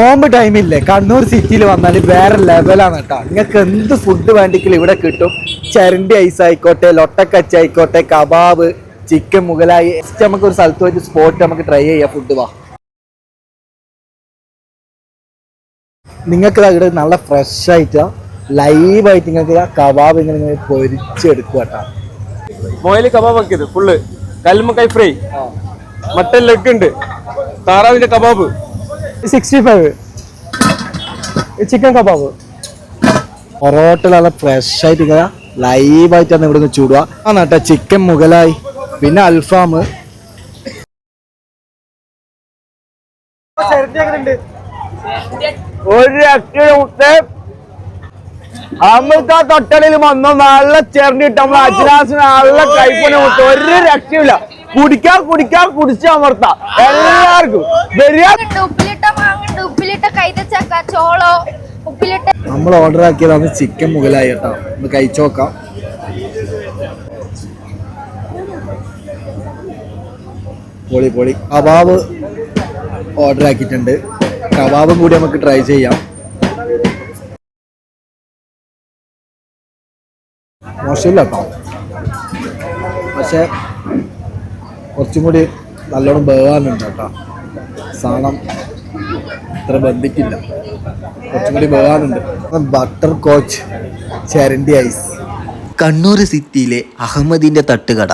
നോമ്പ് ടൈമില്ലേ കണ്ണൂർ സിറ്റിയിൽ വന്നാൽ വേറെ ലെവലാണ് കേട്ടോ. നിങ്ങൾക്ക് എന്ത് ഫുഡ് വേണ്ടിക്കലും ഇവിടെ കിട്ടും. ചരണ്ടി ഐസ് ആയിക്കോട്ടെ, ലൊട്ടക്കച്ച ആയിക്കോട്ടെ, കബാബ്, ചിക്കൻ മുഗലായി. നമുക്ക് ഒരു സ്ഥലത്ത് പോയിട്ട് സ്പോട്ട് നമുക്ക് ട്രൈ ചെയ്യാം. ഫുഡ് വാ, നിങ്ങൾക്ക് ഇവിടെ നല്ല ഫ്രഷ് ആയിട്ട് ലൈവായിട്ട് നിങ്ങൾക്ക് കബാബ് ഇങ്ങനെ പൊരിച്ചെടുക്കുക കേട്ടോ. മൊയില് കബാബ് ആക്കിയത് ഫുള്ള്. കല്ലുമ്മക്കായ് ഫ്രൈ, മട്ടൻ ലെഗ് ഉണ്ട്, താറാവിന്റെ കബാബ്, 65 ചിക്കൻ കബാബ്. പൊറോട്ട നല്ല ഫ്രഷ് ആയിട്ട് ലൈവായിട്ടാണ് ഇവിടെ നിന്ന് ചൂടുക കേട്ടോ. ചിക്കൻ മുഗലായി, പിന്നെ അൽഫാം. ഒരു നമുക്ക് ആ തൊട്ടടിയിൽ വന്നോ നല്ല ചേർന്നിട്ട് നമ്മൾ അജ്ലാസിന് നല്ല കൈപ്പണി മുട്ട. ഒരു രക്ഷയില്ല. കുടിച്ച് അമർത്താം എല്ലാവർക്കും. നമ്മൾ ഓർഡർ ആക്കിയതാണ് ചിക്കൻ മുഗലായി കേട്ടോ. ഒന്ന് കഴിച്ചു നോക്കാം. പൊളി. കബാബ് ഓർഡർ ആക്കിയിട്ടുണ്ട്. കബാബും കൂടി നമുക്ക് ട്രൈ ചെയ്യാം. മോശമില്ല കേട്ടോ, പക്ഷെ കുറച്ചും കൂടി നല്ലോണം വേവാനുണ്ട് കേട്ടോ. സാധനം ഇത്ര ബന്ധിക്കില്ല, കുറച്ചും കൂടി വേവാനുണ്ട്. ബട്ടർ കോച്ച് ചരണ്ടി ഐസ്. കണ്ണൂർ സിറ്റിയിലെ അഹമ്മദിന്റെ തട്ടുകട.